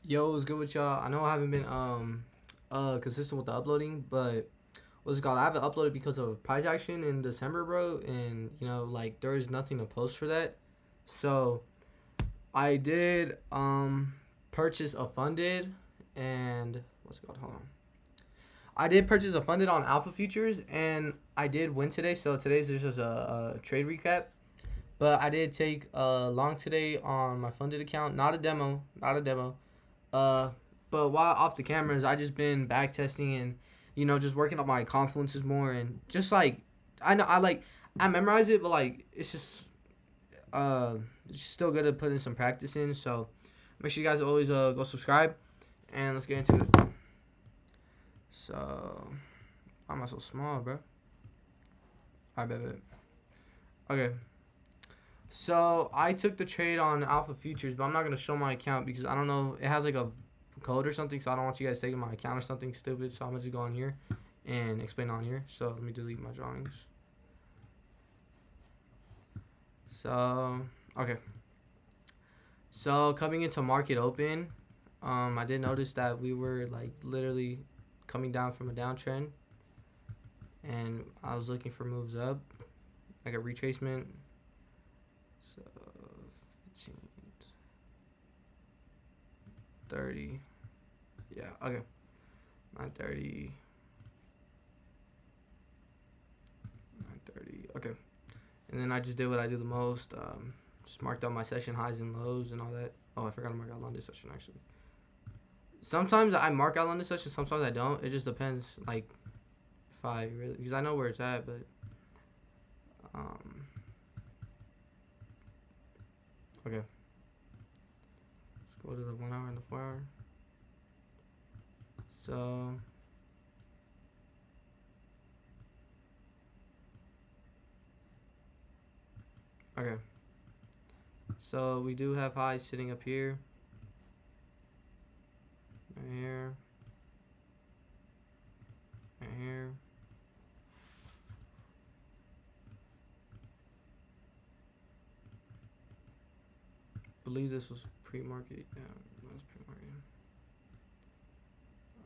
Yo, what's good with y'all? I know I haven't been consistent with the uploading, but what's it called? I haven't uploaded because of prize action in December, bro, and like there is nothing to post for that. So I did purchase a funded and what's it called? Hold on. I did purchase a funded on Alpha Futures and I did win today. So today's just a trade recap. But I did take a long today on my funded account. Not a demo. Not a demo. Uh, but while off the cameras, I just been back testing and just working on my confluences more and just like I know I memorize it, but like it's just still good to put in some practice in. So make sure you guys always go subscribe and let's get into it. So why am I so small, bro? Alright, bet. Okay. So I took the trade on Alpha Futures, but I'm not gonna show my account because I don't know. It has like a code or something, so I don't want you guys taking my account or something stupid. So I'm gonna just go on here and explain on here. So let me delete my drawings. So okay. So coming into market open, I did notice that we were like literally coming down from a downtrend, and I was looking for moves up, like a retracement. So 15, 30. Yeah, okay. 930. 930. Okay. And then I just did what I do the most. Just marked out my session highs and lows and all that. Oh, I forgot to mark out London session actually. Sometimes I mark out London session, sometimes I don't. It just depends, like, if I really, because I know where it's at, but, um, okay. Let's go to the 1 hour and the 4 hour. So, okay. So we do have highs sitting up here. Right here. Right here. I believe this was pre-market. Yeah, that was pre-market.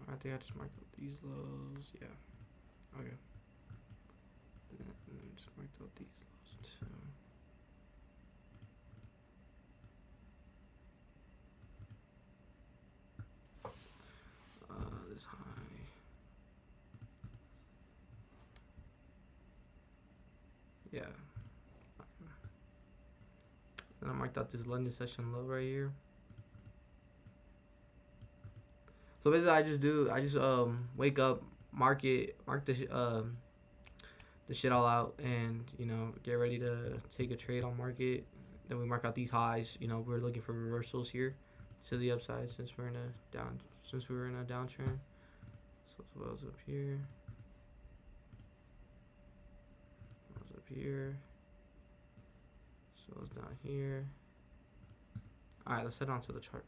I think I just marked out these lows. Yeah. Okay. Then just marked out these lows too. This high. Yeah. Then I marked out this London session low right here. So basically, I just wake up, mark the shit all out, and get ready to take a trade on market. Then we mark out these highs. We're looking for reversals here to the upside since we were in a downtrend. So as well as up here, as up here, so it's down here. All right, let's head on to the chart.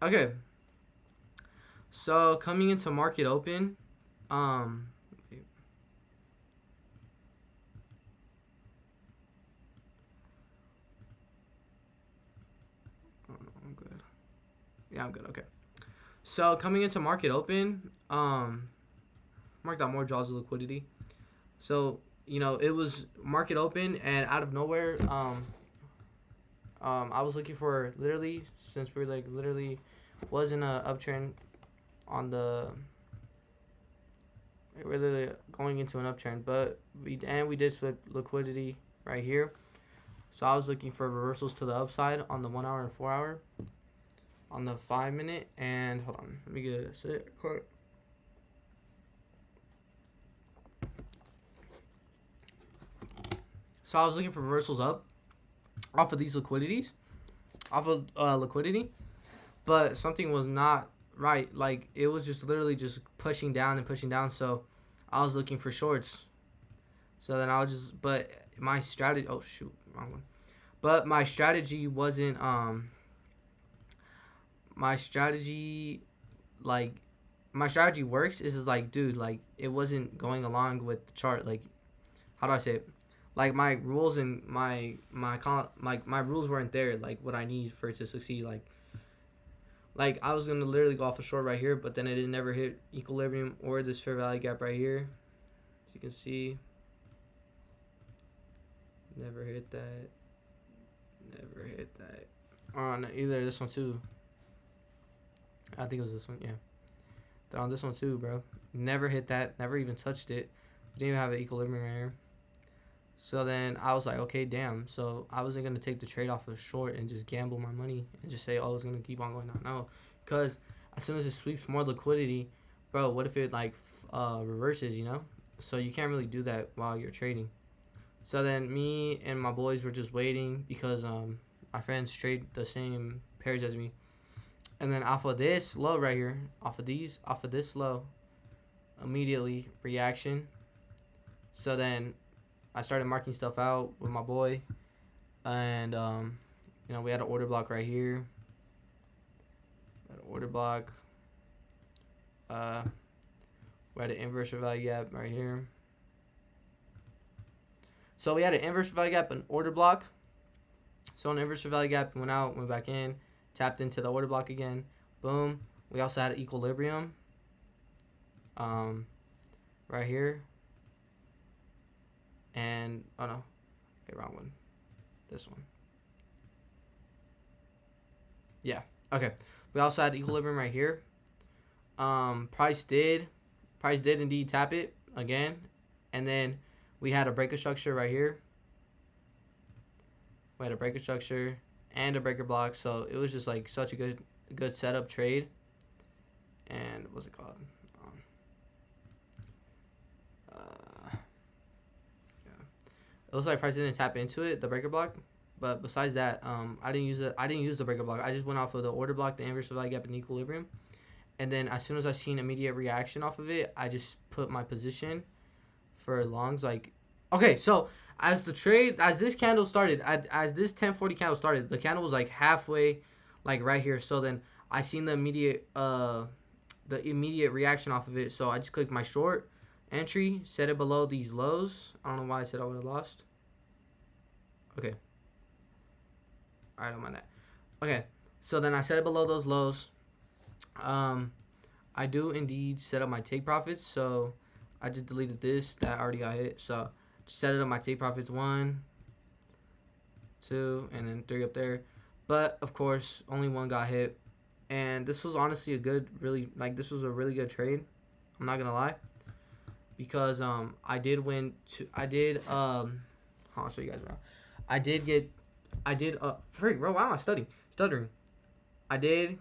Okay. So coming into market open, um, oh no, I'm good. Yeah, I'm good. Okay. So coming into market open, marked out more draws of liquidity. So it was market open, and out of nowhere, I was looking for literally since we're like literally was in a uptrend on the. We're literally going into an uptrend, but we did slip liquidity right here. So I was looking for reversals to the upside on the 1 hour and 4 hour, on the 5 minute, and hold on, let me get a sit quick. So I was looking for reversals up off of these liquidity, but something was not right. Like it was just literally just pushing down and pushing down. So I was looking for shorts. So then but my strategy. Oh shoot, wrong one. But my strategy wasn't my strategy like my strategy works is like dude like it wasn't going along with the chart. Like how do I say it? Like my rules and my rules weren't there. Like what I need for it to succeed. Like Like I was gonna literally go off a short right here, but then it didn't never hit equilibrium or this fair value gap right here. As you can see, never hit that. Never hit that. On either this one too. I think it was this one. Yeah. They're on this one too, bro. Never hit that. Never even touched it. Didn't even have an equilibrium right here. So then I was like, okay, damn. So I wasn't gonna take the trade off of short and just gamble my money and just say, oh, it's gonna keep on going down. No, because as soon as it sweeps more liquidity, bro, what if it like reverses? You know, so you can't really do that while you're trading. So then me and my boys were just waiting because my friends trade the same pairs as me, and then off of this low right here, off of this low, immediately reaction. So then I started marking stuff out with my boy, and you know, we had an order block right here. Order block. We had an inverse value gap right here. So we had an inverse value gap, an order block. So an inverse value gap went out, went back in, tapped into the order block again. Boom. We also had an equilibrium. Right here. And oh no, okay, wrong one. This one. Yeah. Okay. We also had equilibrium right here. Price did indeed tap it again, and then we had a breaker structure right here. We had a breaker structure and a breaker block, so it was just like such a good setup trade. And what's it called? It looks like price didn't tap into it, the breaker block. But besides that, I didn't use it. I didn't use the breaker block. I just went off of the order block, the inverse value gap, and equilibrium. And then as soon as I seen immediate reaction off of it, I just put my position for longs. Like, okay, so as this candle started, as this 1040 candle started, the candle was like halfway, like right here. So then I seen the immediate reaction off of it. So I just clicked my short entry, set it below these lows. I don't know why I said I would have lost. Okay. Alright, I don't mind that. Okay, so then I set it below those lows. I do indeed set up my take profits. So I just deleted this that already got hit. So just set it up my take profits 1, 2, and then 3 up there. But of course, only 1 got hit. And this was honestly a this was a really good trade. I'm not gonna lie. Because I did win I'll show you guys, bro. Freak, bro, why am I stuttering? I did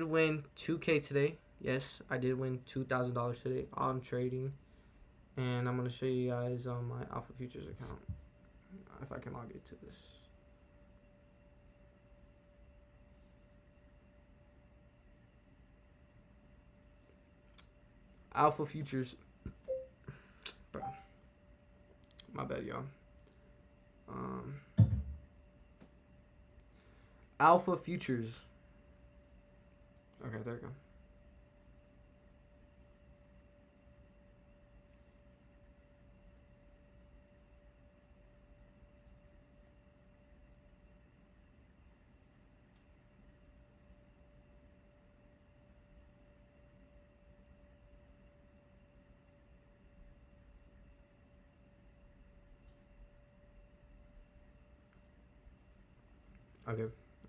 win 2K today. Yes, I did win $2,000 today on trading. And I'm gonna show you guys on my Alpha Futures account. If I can log into this. Alpha Futures. Bro. My bad, y'all. Alpha Futures. Okay, there we go. Okay,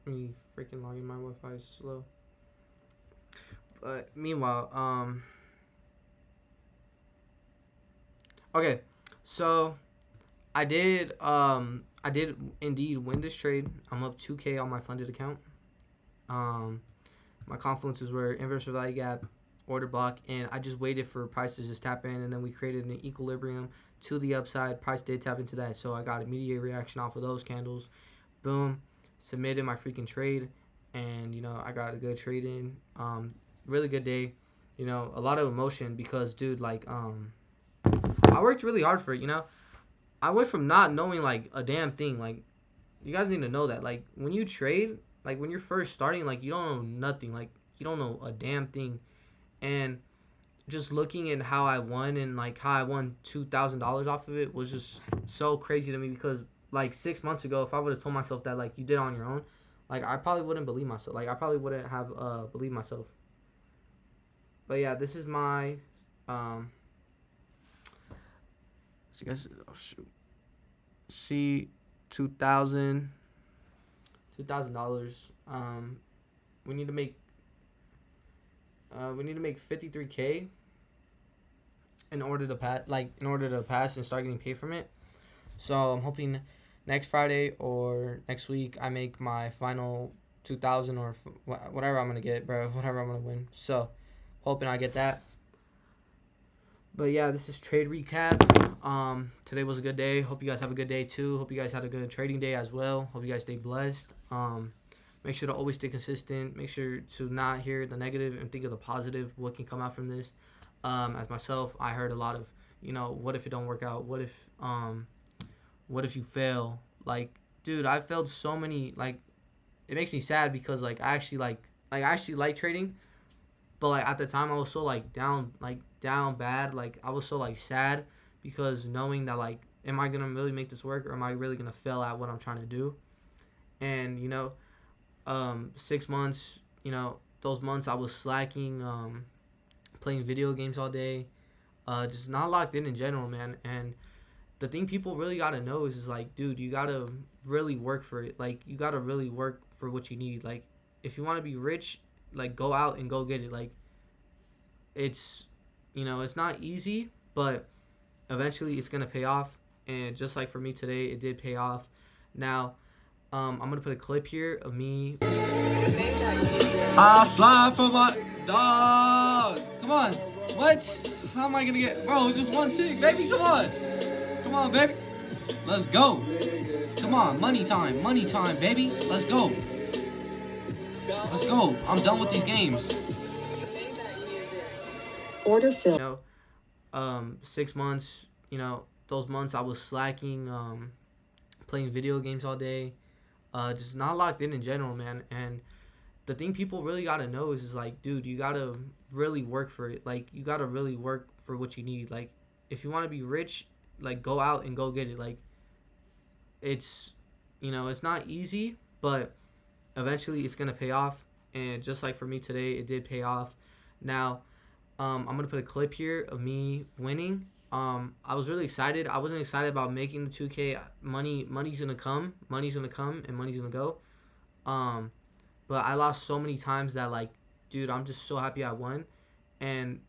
let me freaking log in. My Wi-Fi is slow. But meanwhile, okay, so I did indeed win this trade. I'm up 2K on my funded account. My confluences were inverse value gap, order block, and I just waited for price to just tap in, and then we created an equilibrium to the upside. Price did tap into that, so I got immediate reaction off of those candles. Boom. Submitted my freaking trade, and you know, I got a good trade in. Really good day, you know, a lot of emotion because, dude, like I worked really hard for it, you know. I went from not knowing like a damn thing. Like, you guys need to know that, like, when you trade, like when you're first starting, like you don't know nothing, like you don't know a damn thing. And just looking at how I won and like how I won $2,000 off of it was just so crazy to me because like 6 months ago, if I would have told myself that like you did on your own, Like I probably wouldn't believe myself. Like I probably wouldn't have believed myself. But yeah, this is my um. So I guess oh shoot. See, $2,000. We need to make 53K in order to pass and start getting paid from it. So I'm hoping next Friday or next week I make my final 2,000 or whatever I'm gonna get, bro. Whatever I'm gonna win. So hoping I get that. But yeah, this is trade recap. Today was a good day. Hope you guys have a good day too. Hope you guys had a good trading day as well. Hope you guys stay blessed. Make sure to always stay consistent. Make sure to not hear the negative and think of the positive. What can come out from this? As myself, I heard a lot of, what if it don't work out? What if you fail? Like, dude, I failed so many. Like, it makes me sad because I actually I actually like trading, but at the time I was so down bad. Like I was so sad because knowing that am I gonna really make this work or am I really gonna fail at what I'm trying to do? And 6 months, those months I was slacking, playing video games all day, just not locked in general, man. And the thing people really gotta know is dude, you gotta really work for it. Like you gotta really work for what you need. Like if you want to be rich, go out and go get it. Like it's it's not easy, but eventually it's gonna pay off. And just like for me today, it did pay off. Now I'm gonna put a clip here of me. I slide for my dog. Come on. What? How am I gonna get, bro? Just one tick, baby. Come on. Come on, baby. Let's go. Come on, money time, baby. Let's go. Let's go. I'm done with these games. Order filled. 6 months, those months I was slacking, playing video games all day, just not locked in general, man. And the thing people really gotta know is dude, you gotta really work for it. Like you gotta really work for what you need. Like if you want to be rich, go out and go get it. Like it's it's not easy, but eventually it's gonna pay off. And just like for me today, it did pay off. Now I'm gonna put a clip here of me winning. I was really excited. I wasn't excited about making the 2K. Money's gonna come, and money's gonna go. But I lost so many times that dude, I'm just so happy I won. And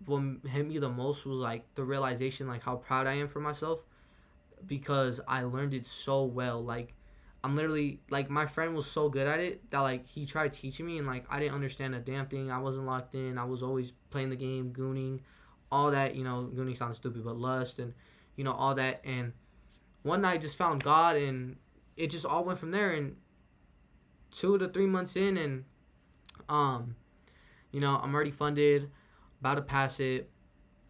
what hit me the most was the realization how proud I am for myself because I learned it so well. I'm literally my friend was so good at it that he tried teaching me and I didn't understand a damn thing. I wasn't locked in. I was always playing the game, gooning, all that. Gooning sounds stupid, but lust and all that. And one night just found God and it just all went from there. And 2 to 3 months in and I'm already funded, about to pass it,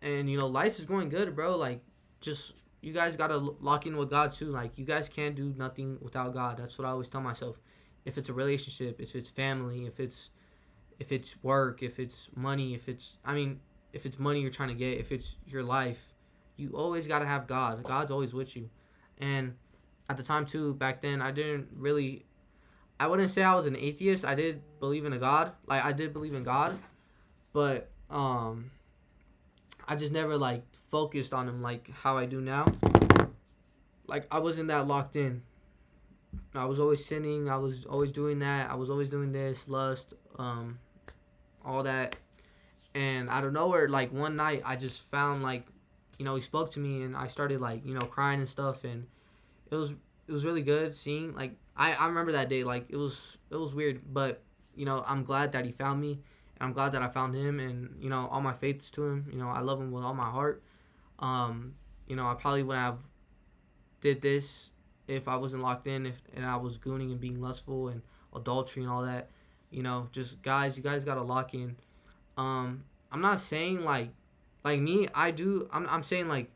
and life is going good, bro. Just you guys gotta lock in with God too. You guys can't do nothing without God. That's what I always tell myself. If it's a relationship, if it's family, if it's work, if it's money, if it's money you're trying to get, if it's your life, you always gotta have God. God's always with you. And at the time too, back then, I wouldn't say I was an atheist. I did believe in a God. I did believe in God, but I just never focused on him how I do now. I wasn't that locked in. I was always sinning. I was always doing that. I was always doing this, lust, all that. And out of nowhere, one night I just found he spoke to me and I started crying and stuff, and it was really good seeing I remember that day. It was weird, but I'm glad that he found me, and I'm glad that I found him, and all my faiths to him. I love him with all my heart. I probably wouldn't have did this if I wasn't locked in, and I was gooning and being lustful and adultery and all that. Just guys, you guys gotta lock in. I'm not saying me. I'm saying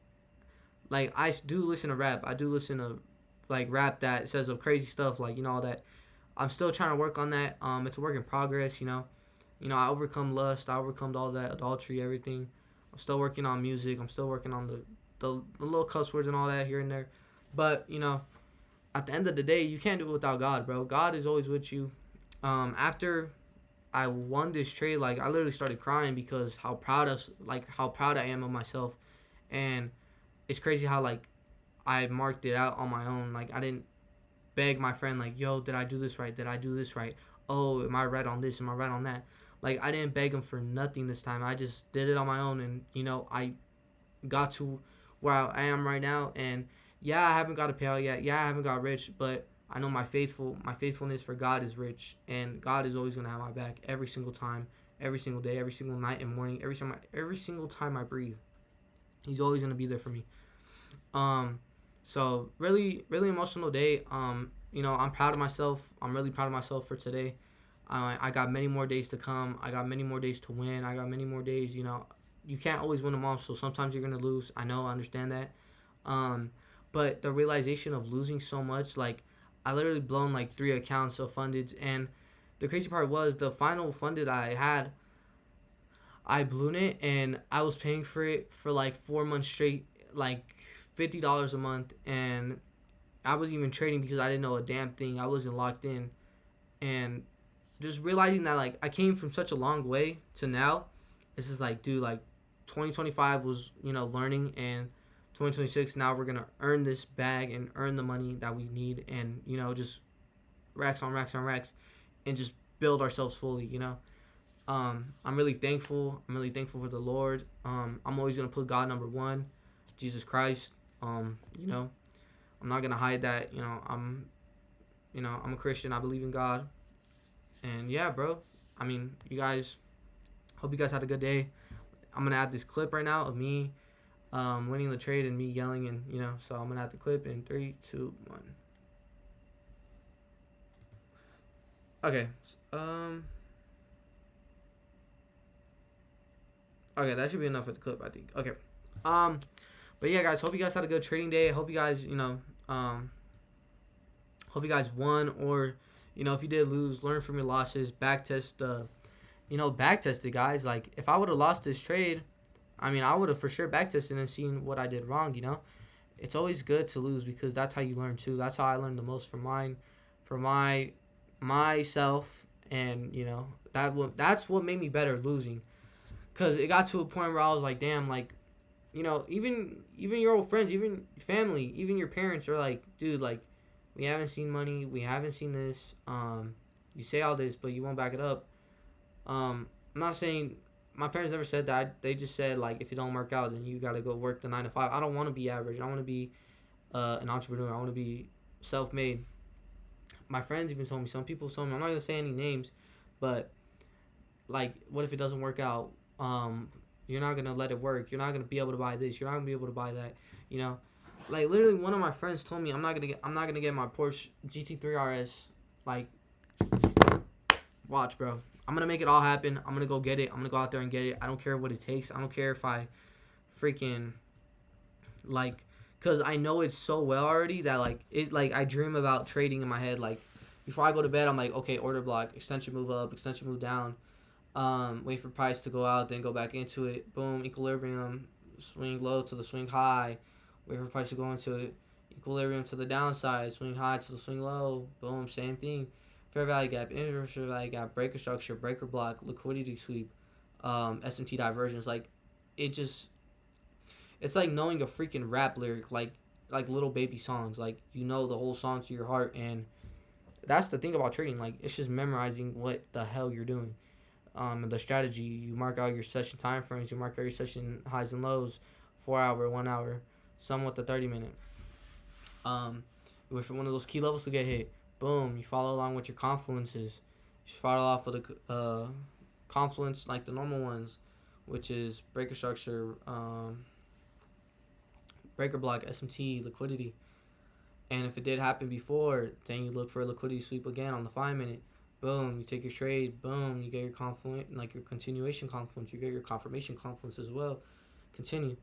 I do listen to rap. I do listen to rap that says of crazy stuff, all that. I'm still trying to work on that. It's a work in progress. I overcome lust. I overcome all that adultery, everything. I'm still working on music. I'm still working on the little cuss words and all that here and there. But at at the end of the day, you can't do it without God, bro. God is always with you. After I won this trade, like I literally started crying because how proud I am of myself, and it's crazy how like I marked it out on my own. Like I didn't beg my friend like, yo, did I do this right? Did I do this right? Oh, am I right on this? Am I right on that? Like I didn't beg him for nothing this time. I just did it on my own, and I got to where I am right now. And yeah, I haven't got a payout yet. Yeah, I haven't got rich, but I know my faithfulness for God is rich, and God is always gonna have my back every single time, every single day, every single night and morning, every single time I breathe. He's always gonna be there for me. Um, so really, really emotional day. I'm proud of myself. I'm really proud of myself for today. I got many more days to come. I got many more days to win. I got many more days. You can't always win them all. So sometimes you're gonna lose. I know. I understand that. Um, but the realization of losing so much, like I literally blown like 3 accounts of funded, and the crazy part was the final funded I had, I blew it, and I was paying for it for like 4 months straight, like $50 a month, and I wasn't even trading because I didn't know a damn thing. I wasn't locked in, and just realizing that like I came from such a long way to now, this is like, dude, like 2025 was learning, and 2026 now we're gonna earn this bag and earn the money that we need, and just racks on racks on racks, and just build ourselves fully. I'm really thankful. I'm really thankful for the Lord. I'm always gonna put God number one, Jesus Christ. I'm not gonna hide that. I'm a Christian. I believe in God. And yeah, bro. I mean, you guys. Hope you guys had a good day. I'm gonna add this clip right now of me, winning the trade and me yelling, and So I'm gonna add the clip in 3, 2, 1. Okay. Okay, that should be enough for the clip, I think. Okay. But yeah, guys. Hope you guys had a good trading day. Hope you guys, hope you guys won, or if you did lose, learn from your losses. Back test it, guys. Like if I would have lost this trade, I mean, I would have for sure back tested and seen what I did wrong. It's always good to lose because that's how you learn too. That's how I learned the most from myself, and that's what made me better losing. Cause it got to a point where I was like, damn, like, even your old friends, even family, even your parents are like, dude, like, we haven't seen money, we haven't seen this. You say all this, but you won't back it up. I'm not saying my parents never said that. They just said like, if it don't work out, then you gotta go work the 9 to 5. I don't want to be average. I want to be an entrepreneur. I want to be self-made. My friends even told me. Some people told me. I'm not gonna say any names, but like, what if it doesn't work out? You're not gonna let it work. You're not gonna be able to buy this. You're not gonna be able to buy that. Like literally, one of my friends told me I'm not gonna get my Porsche GT3 RS. Like, watch, bro. I'm gonna make it all happen. I'm gonna go get it. I'm gonna go out there and get it. I don't care what it takes. I don't care if I freaking like, cause I know it so well already that like I dream about trading in my head. Like before I go to bed, I'm like, okay, order block, extension move up, extension move down. Wait for price to go out, then go back into it. Boom, equilibrium, swing low to the swing high. Wait for price to go into it. Equilibrium to the downside, swing high to the swing low. Boom, same thing. Fair value gap, inverse value gap, breaker structure, breaker block, liquidity sweep, SMT divergence. Like, it's like knowing a freaking rap lyric, like little baby songs. Like, the whole song to your heart, and that's the thing about trading. Like, it's just memorizing what the hell you're doing. And the strategy, you mark out your session time frames, you mark out your session highs and lows, 4 hour, 1 hour, some with the 30 minute. Wait for one of those key levels to get hit. Boom, you follow along with your confluences. You follow off with the confluence like the normal ones, which is breaker structure, breaker block, SMT, liquidity. And if it did happen before, then you look for a liquidity sweep again on the 5 minute. Boom, you take your trade. Boom, you get your confluence, like your continuation confluence. You get your confirmation confluence as well. Continue.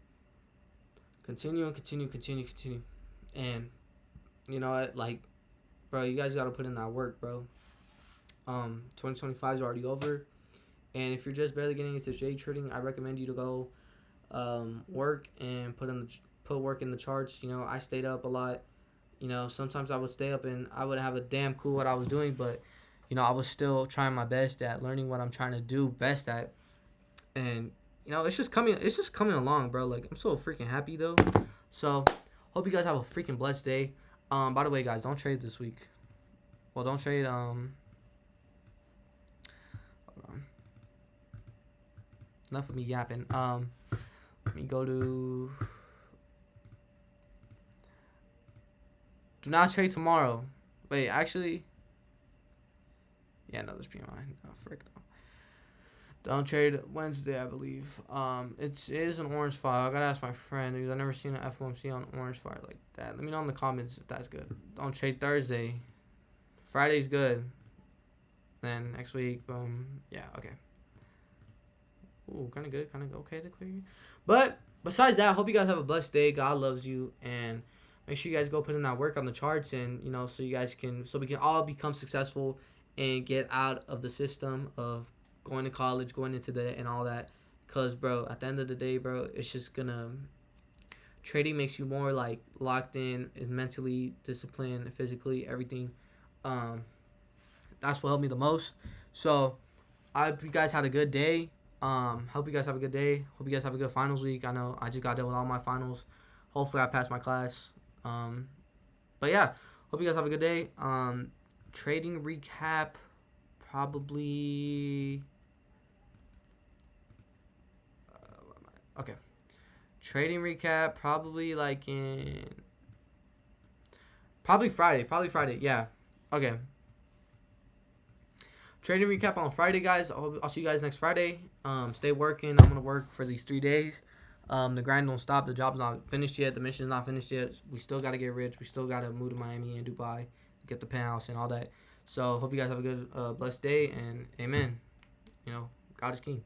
Continue and continue, continue, continue. And you know what, like, bro, you guys gotta put in that work, bro. 2025 is already over, and if you're just barely getting into day trading, I recommend you to go work and put work in the charts. I stayed up a lot. You know, sometimes I would stay up and I would have a damn clue what I was doing, but you know, I was still trying my best at learning what I'm trying to do best at. And you know, it's just coming along, bro. Like I'm so freaking happy though. So hope you guys have a freaking blessed day. By the way, guys, don't trade this week. Well, don't trade. Hold on. Enough of me yapping. Let me go to. Do not trade tomorrow. Wait, actually. Yeah, no, there's PMI. No, frick no. Don't trade Wednesday, I believe. It is an orange file. I gotta ask my friend because I've never seen an FOMC on orange file like that. Let me know in the comments if that's good. Don't trade Thursday. Friday's good. Then next week, yeah, okay. Ooh, kind of good, kind of okay to clear. But besides that, I hope you guys have a blessed day. God loves you, and make sure you guys go put in that work on the charts, and you know, so we can all become successful and get out of the system of going to college, going into the and all that. Cause bro, at the end of the day, bro, it's just gonna trading makes you more like locked in, is mentally disciplined, physically, everything. Um, that's what helped me the most. So I hope you guys had a good day. Hope you guys have a good day. Hope you guys have a good finals week. I know I just got done with all my finals. Hopefully I passed my class. But yeah, hope you guys have a good day. Trading recap, probably. Okay. Trading recap, probably like in. Probably Friday. Probably Friday. Yeah. Okay. Trading recap on Friday, guys. I'll see you guys next Friday. Stay working. I'm gonna work for these 3 days. The grind don't stop. The job's not finished yet. The mission's not finished yet. We still gotta get rich. We still gotta move to Miami and Dubai, get the penthouse and all that. So hope you guys have a good, blessed day and amen. You know, God is king.